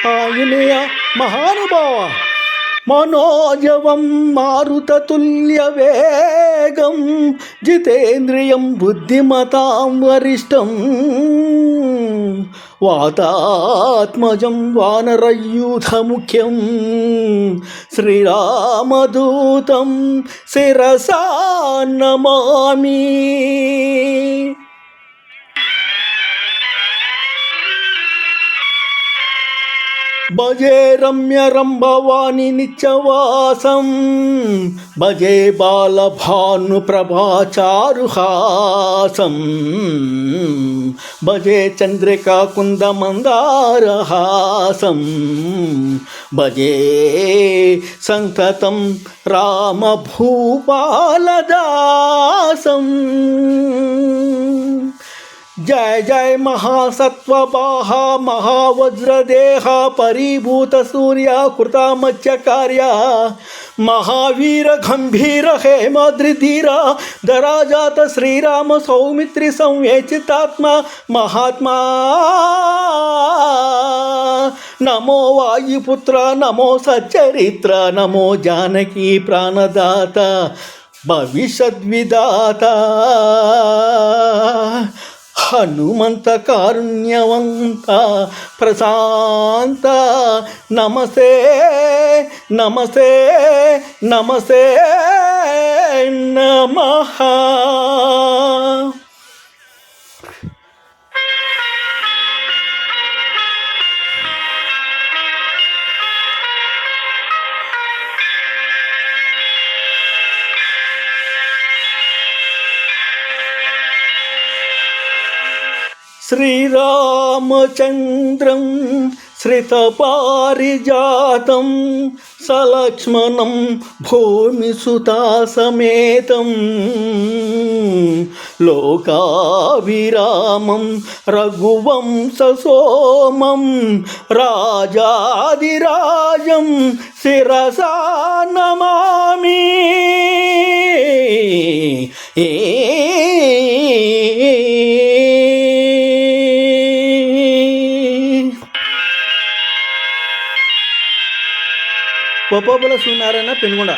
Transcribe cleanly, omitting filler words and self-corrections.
ఆంజనేయ మహానుభావ మనోజవం మారుతతుల్యవేగం జితేంద్రియం బుద్ధిమతాం వరిష్టం వాతాత్మజం వానరయూథముఖ్యం శ్రీరామదూతం శిరసా నమామి. భజే రమ్యరంభవాని నిత్యవాసం భజే బాలభాను ప్రభాచారుహాసం భజే చంద్రికా కుందమందారహాసం భజే సంతతం రామభూపాలదాసం. జయ జయ మహాసత్వపాహ మహావజ్రదేహ పరిభూత సూర్య కృతమత్స్యకార్య మహావీర గంభీర హేమాద్రిధీర ధరాజాత శ్రీరామ సౌమిత్రి సంవేచితాత్మ మహాత్మా నమో వాయుపుత్ర నమో సచ్చరిత్ర నమో జానకీ ప్రాణదాత భవిష్యద్విదాత హనుమంత కారుణ్యవంత ప్రశాంత నమస్తే నమస్తే నమస్తే నమః. శ్రీరామచంద్రం శ్రితపారిజాతం సలక్ష్మణం భూమిసుతాసమేతం లోకావిరామం రఘువంశసోమం రాజాదిరాజం శిరసా నమామి. గొప్పబుల సూర్యనారాయణ పెనుగొండ.